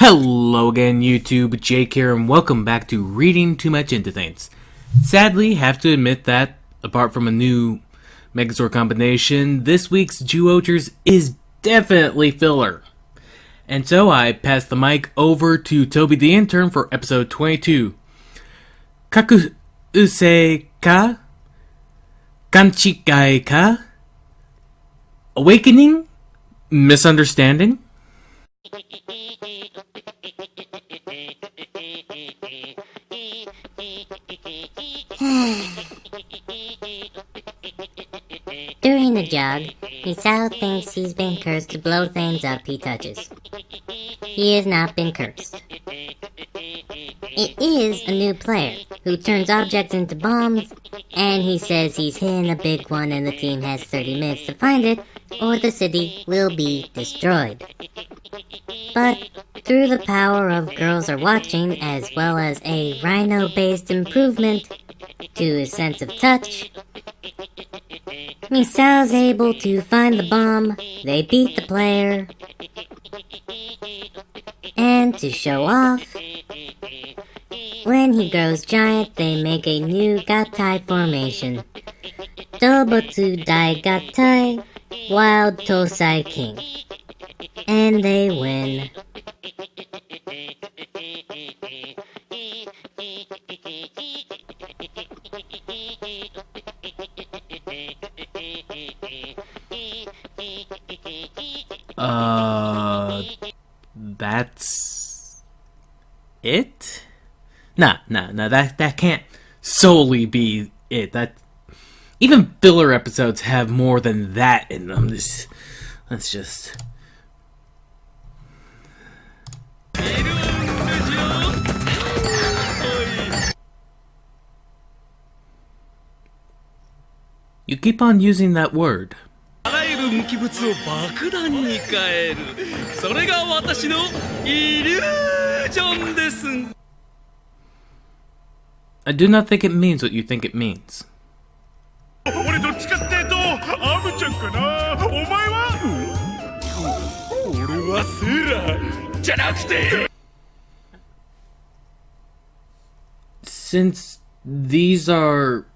Hello again, YouTube. Jake here, and welcome back to Reading Too Much Into Things. Sadly, have to admit that, apart from a new Megazord combination, this week's Jyuohger is definitely filler. And so I pass the mic over to Toby the Intern for episode 22. Kakusei ka? Kanchikai ka? Awakening? Misunderstanding? During the jog, Misao thinks he's been cursed to blow things up he touches. He has not been cursed. It is a new player who turns objects into bombs, and he says he's hitting a big one and the team has 30 minutes to find it, or the city will be destroyed. But through the power of Girls Are Watching, as well as a rhino-based improvement to his sense of touch, Misao's able to find the bomb, they beat the player, and to show off, when he grows giant, they make a new Gatai formation. Dobotsu Dai Gatai, Wild Tosai King. And they win. That's it? Nah, that can't solely be it. That even filler episodes have more than that in them. That's just... You keep on using that word. I do not think it means what you think it means. Since these are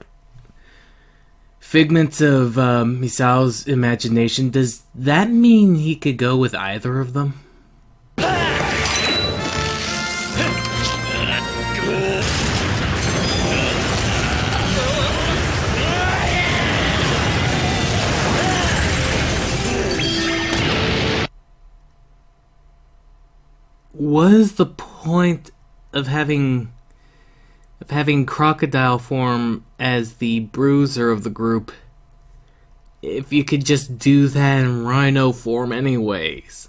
figments of Misao's imagination, does that mean he could go with either of them? What is the point of having Crocodile form as the bruiser of the group if you could just do that in Rhino form anyways?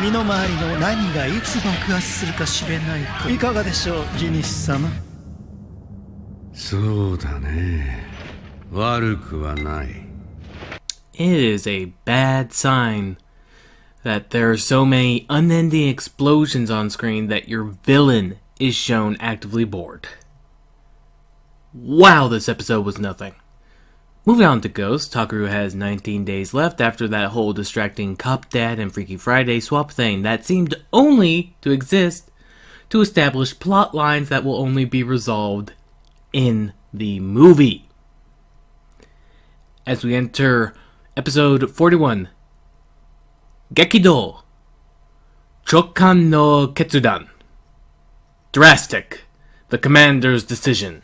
身の回りの何がいつ爆発するか知れないといかがでしょう、ジニス様。そうだね。悪くはない。 It is a bad sign that there are so many unending explosions on screen that your villain is shown actively bored. Wow, this episode was nothing. Moving on to Ghost, Takaru has 19 days left after that whole distracting Cop Dad and Freaky Friday swap thing that seemed only to exist to establish plot lines that will only be resolved in the movie. As we enter episode 41, Gekido Chokan no Ketsudan. Drastic, the commander's decision.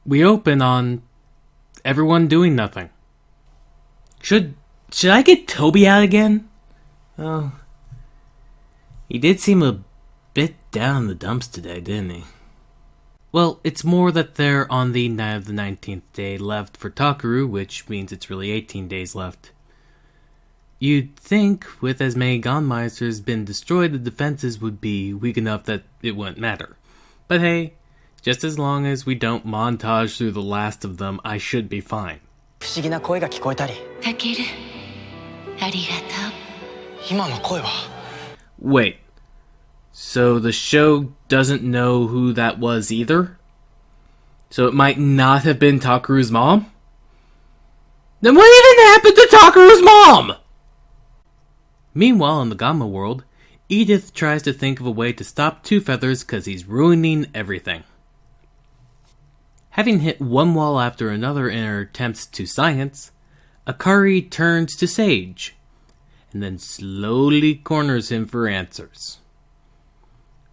We open on everyone doing nothing. Should I get Toby out again? Oh, he did seem a bit down in the dumps today, didn't he? Well, it's more that they're on the night of the 19th day left for Takaru, which means it's really 18 days left. You'd think, with as many Gonmeisters been destroyed, the defenses would be weak enough that it wouldn't matter. But hey, just as long as we don't montage through the last of them, I should be fine. Wait, so the show doesn't know who that was either? So it might not have been Takaru's mom? Then what even happened to Takaru's mom? Meanwhile, in the Gamma world, Edith tries to think of a way to stop Two Feathers because he's ruining everything. Having hit one wall after another in her attempts to science, Akari turns to Sage, and then slowly corners him for answers.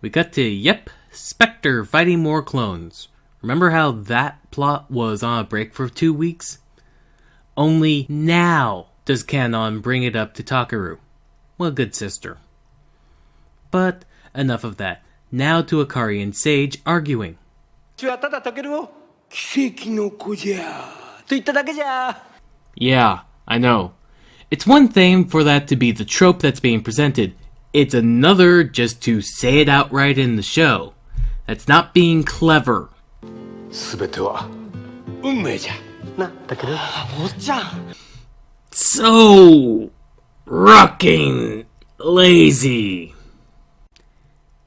We cut to, Spectre fighting more clones. Remember how that plot was on a break for 2 weeks? Only now does Canon bring it up to Takaru. Well, good sister. But enough of that. Now to Akari and Sage arguing. Yeah, I know. It's one thing for that to be the trope that's being presented. It's another just to say it outright in the show. That's not being clever. So rocking lazy.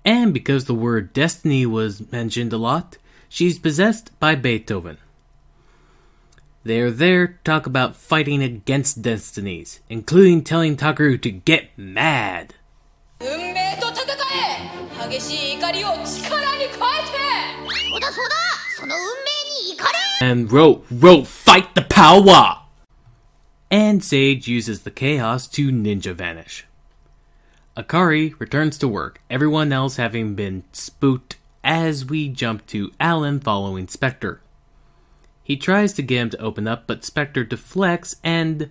And because the word destiny was mentioned a lot, she's possessed by Beethoven. They're there to talk about fighting against destinies, including telling Takaru to get mad. And row, fight the power! And Sage uses the chaos to ninja vanish. Akari returns to work, everyone else having been spooked, as we jump to Alan following Spectre. He tries to get him to open up, but Spectre deflects and...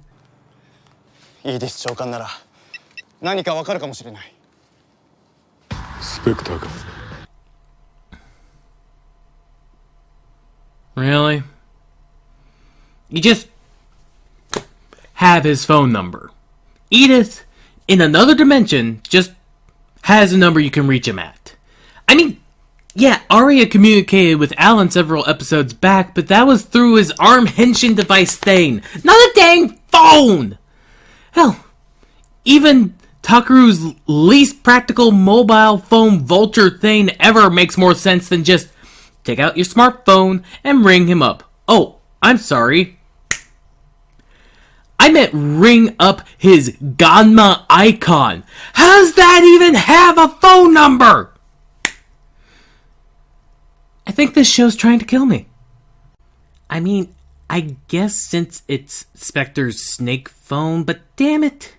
Really? You just have his phone number. Edith, in another dimension, just has a number you can reach him at. I mean, yeah, Arya communicated with Alan several episodes back, but that was through his arm henshin device thing, not a dang phone! Hell, even Takaru's least practical mobile phone vulture thing ever makes more sense than just take out your smartphone and ring him up. Oh, I'm sorry. I meant ring up his Ganma icon. How does that even have a phone number? I think this show's trying to kill me. I mean, I guess since it's Spectre's snake phone, but damn it.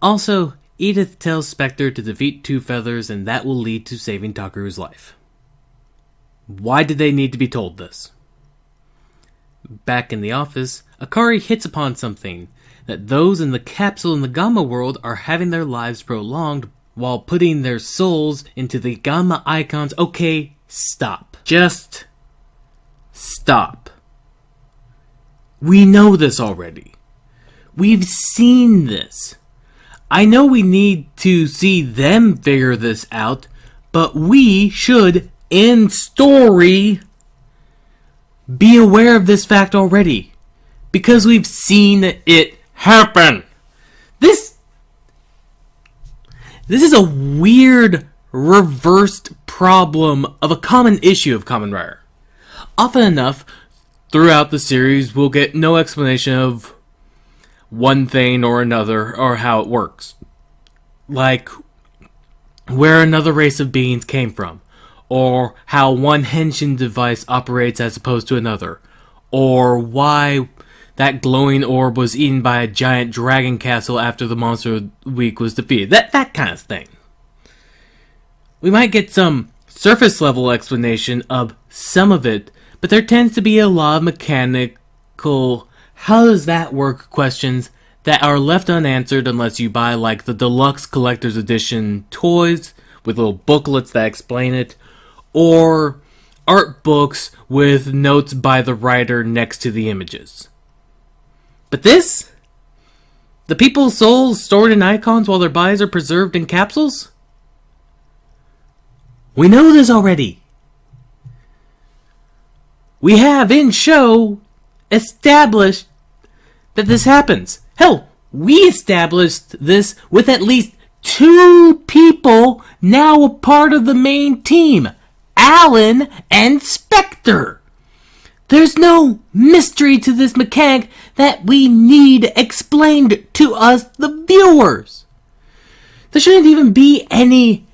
Also, Edith tells Spectre to defeat Two Feathers and that will lead to saving Takaru's life. Why did they need to be told this? Back in the office, Akari hits upon something, that those in the capsule in the Gamma world are having their lives prolonged while putting their souls into the Gamma icons. Okay, stop. Just stop. We know this already. We've seen this. I know we need to see them figure this out, but we should, in story, be aware of this fact already, because we've seen it happen. This is a weird, reversed problem of a common issue of Kamen Rider. Often enough, throughout the series, we'll get no explanation of one thing or another, or how it works. Like, where another race of beings came from, or how one henshin device operates as opposed to another, or why that glowing orb was eaten by a giant dragon castle after the monster week was defeated. That kind of thing. We might get some surface level explanation of some of it, but there tends to be a lot of mechanical how does that work questions that are left unanswered unless you buy like the deluxe collector's edition toys with little booklets that explain it, or art books with notes by the writer next to the images. But this? The people's souls stored in icons while their bodies are preserved in capsules? We know this already. We have, in show, established that this happens. Hell, we established this with at least 2 people now a part of the main team. Alan and Spectre. There's no mystery to this mechanic that we need explained to us, the viewers. There shouldn't even be any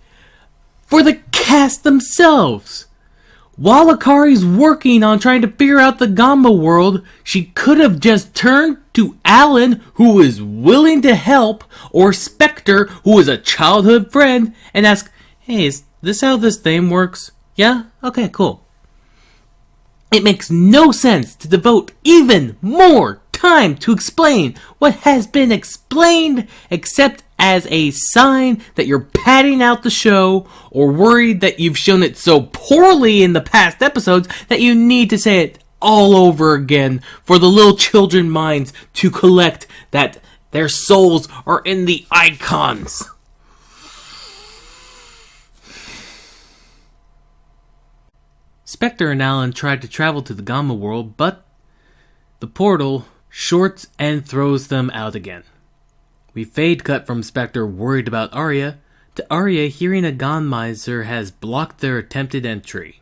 for the cast themselves. While Akari's working on trying to figure out the Gamma world, she could have just turned to Alan, who is willing to help, or Spectre, who is a childhood friend, and ask, hey, is this how this thing works? Yeah? Okay, cool. It makes no sense to devote even more time to explain what has been explained, except as a sign that you're padding out the show, or worried that you've shown it so poorly in the past episodes that you need to say it all over again for the little children minds to collect that their souls are in the icons. Spectre and Alan tried to travel to the Gamma world, but the portal shorts and throws them out again. We fade cut from Spectre worried about Arya, to Arya hearing a Gonmiser has blocked their attempted entry.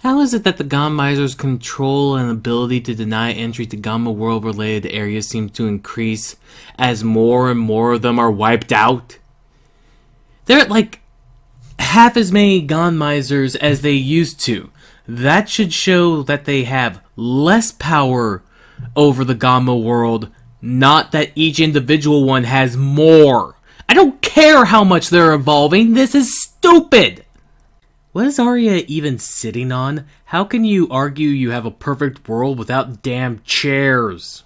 How is it that the Gonmiser's control and ability to deny entry to Gamma world related areas seems to increase as more and more of them are wiped out? They're at like half as many Gonmisers as they used to. That should show that they have less power over the Gamma world, not that each individual one has more. I don't care how much they're evolving, this is stupid! What is Arya even sitting on? How can you argue you have a perfect world without damn chairs?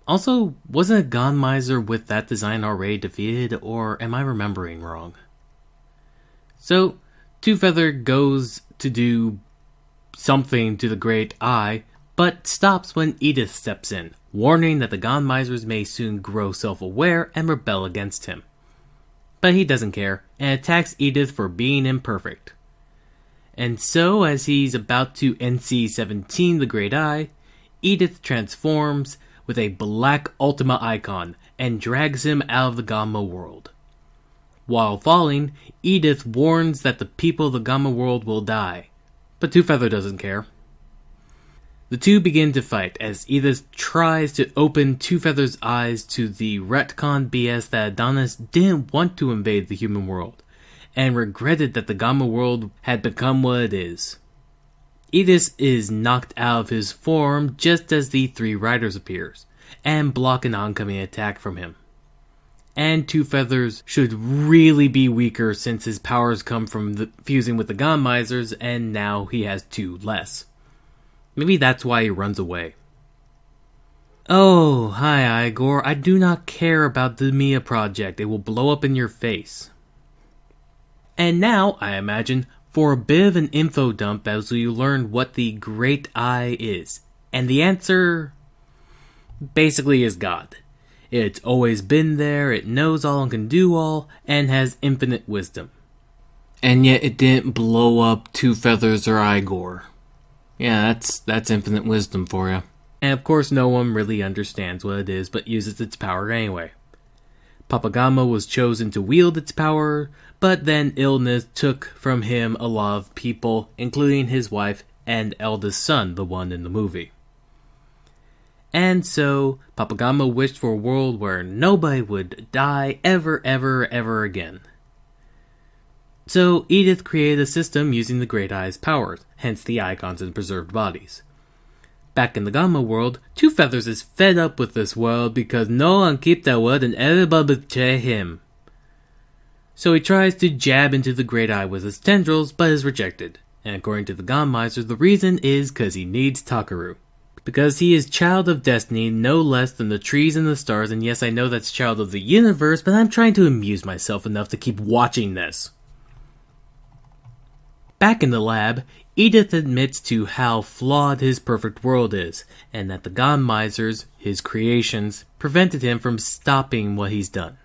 Also, wasn't a Gonmiser with that design already defeated, or am I remembering wrong? So, Two Feather goes to do something to the Great Eye, but stops when Edith steps in, warning that the Gonmisers may soon grow self-aware and rebel against him. But he doesn't care, and attacks Edith for being imperfect. And so, as he's about to NC-17 the Great Eye, Edith transforms with a black Ultima icon and drags him out of the Gamma world. While falling, Edith warns that the people of the Gamma world will die, but Two Feather doesn't care. The two begin to fight as Edith tries to open Two Feather's eyes to the retcon BS that Adonis didn't want to invade the human world, and regretted that the Gamma world had become what it is. Edith is knocked out of his form just as the Three Riders appears, and block an oncoming attack from him. And Two Feathers should really be weaker since his powers come from fusing with the Gonmisers, and now he has two less. Maybe that's why he runs away. Oh, hi Igor, I do not care about the Mia project, it will blow up in your face. And now, I imagine, for a bit of an info dump as we learn what the Great Eye is. And the answer basically is God. It's always been there, it knows all and can do all, and has infinite wisdom. And yet it didn't blow up Two Feathers or Igor. Yeah, that's infinite wisdom for you. And of course no one really understands what it is, but uses its power anyway. Papa Gamma was chosen to wield its power, but then illness took from him a lot of people, including his wife and eldest son, the one in the movie. And so, Papa Gamma wished for a world where nobody would die ever again. So, Edith created a system using the Great Eye's powers, hence the icons and preserved bodies. Back in the Gamma world, Two Feathers is fed up with this world because no one keeps their word and everybody betray him. So he tries to jab into the Great Eye with his tendrils, but is rejected. And according to the Gonmiser, the reason is because he needs Takaru. Because he is child of destiny, no less than the trees and the stars, and yes, I know that's child of the universe, but I'm trying to amuse myself enough to keep watching this. Back in the lab, Edith admits to how flawed his perfect world is, and that the Gonmisers, his creations, prevented him from stopping what he's done.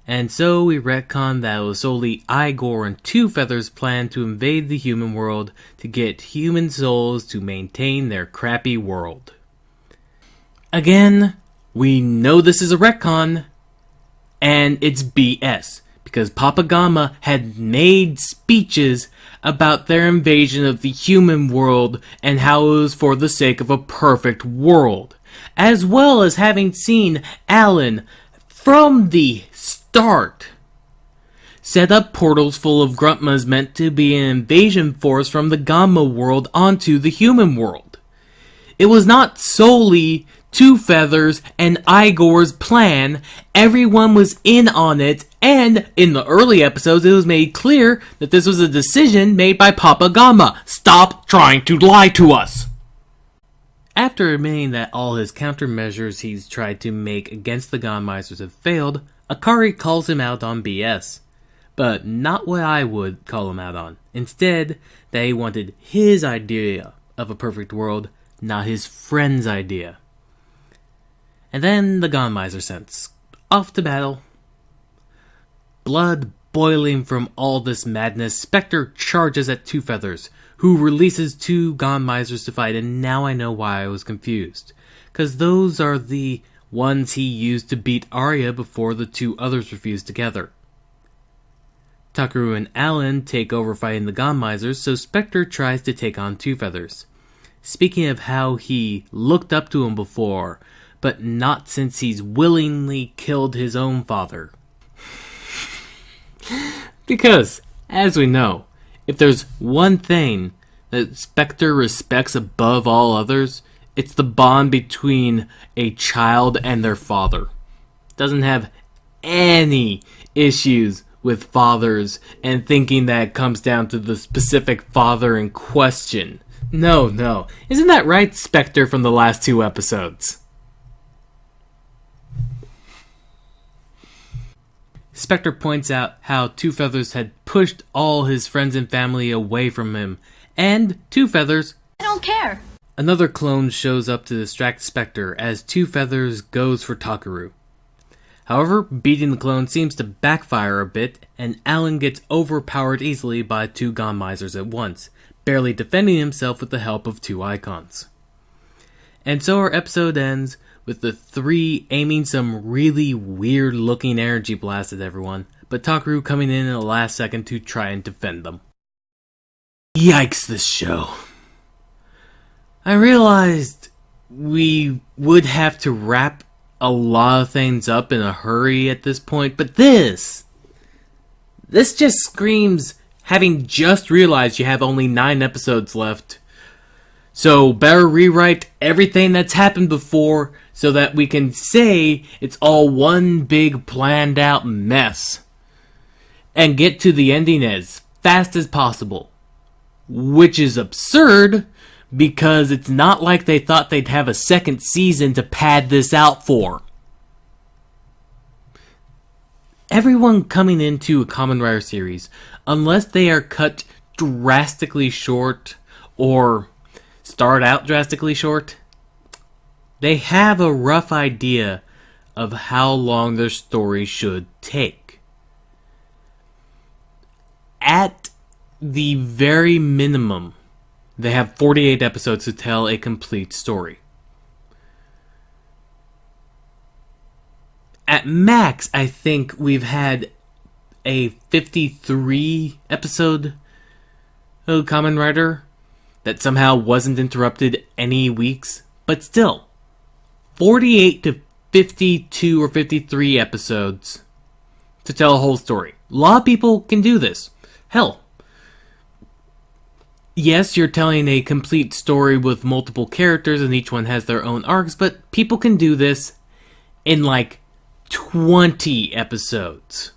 And so we retcon that it was solely Igor and Two Feathers' plan to invade the human world to get human souls to maintain their crappy world. Again, we know this is a retcon, and it's BS, because Papa Gamma had made speeches about their invasion of the human world and how it was for the sake of a perfect world, as well as having seen Alan from the start, set up portals full of Gruntmas meant to be an invasion force from the Gamma world onto the human world. It was not solely Two Feathers and Igor's plan. Everyone was in on it, and in the early episodes it was made clear that this was a decision made by Papa Gamma. Stop trying to lie to us! After admitting that all his countermeasures he's tried to make against the Godmisers have failed, Akari calls him out on BS. But not what I would call him out on. Instead, that he wanted his idea of a perfect world, not his friend's idea. And then the Godmiser sends off to battle. Blood boiling from all this madness, Spectre charges at Two Feathers, who releases two Godmisers to fight, and now I know why I was confused. Because those are the ones he used to beat Arya before the two others were fused together. Takaru and Alan take over fighting the Godmisers, so Spectre tries to take on Two Feathers. Speaking of how he looked up to him before, but not since he's willingly killed his own father. Because, as we know, if there's one thing that Spectre respects above all others, it's the bond between a child and their father. Doesn't have any issues with fathers and thinking that it comes down to the specific father in question. No. Isn't that right, Spectre, from the last two episodes? Spectre points out how Two Feathers had pushed all his friends and family away from him, and Two Feathers... I don't care. Another clone shows up to distract Spectre as Two Feathers goes for Takaru. However, beating the clone seems to backfire a bit, and Alan gets overpowered easily by two Godmisers at once, barely defending himself with the help of two icons. And so our episode ends with the three aiming some really weird-looking energy blasts at everyone, but Takaru coming in the last second to try and defend them. Yikes, this show. I realized we would have to wrap a lot of things up in a hurry at this point, but this just screams having just realized you have only 9 episodes left. So better rewrite everything that's happened before so that we can say it's all one big planned out mess. And get to the ending as fast as possible. Which is absurd because it's not like they thought they'd have a second season to pad this out for. Everyone coming into a Kamen Rider series, unless they are cut drastically short or start out drastically short, they have a rough idea of how long their story should take. At the very minimum, they have 48 episodes to tell a complete story. At max, I think we've had a 53 episode of Kamen Rider that somehow wasn't interrupted any weeks, but still, 48 to 52 or 53 episodes to tell a whole story. A lot of people can do this. Hell, yes, you're telling a complete story with multiple characters and each one has their own arcs, but people can do this in like 20 episodes.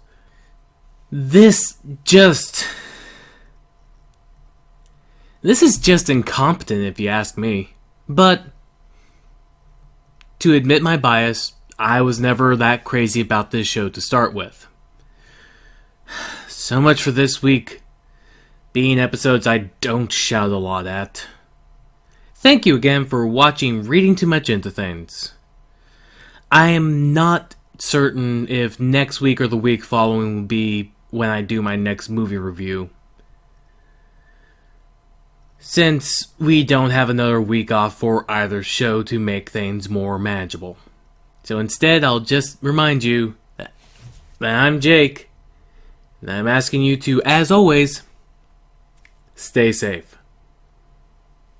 This is just incompetent if you ask me. But to admit my bias, I was never that crazy about this show to start with. So much for this week being episodes I don't shout a lot at. Thank you again for watching Reading Too Much Into Things. I am not certain if next week or the week following will be when I do my next movie review, since we don't have another week off for either show to make things more manageable. So instead, I'll just remind you that I'm Jake, and I'm asking you to, as always, stay safe.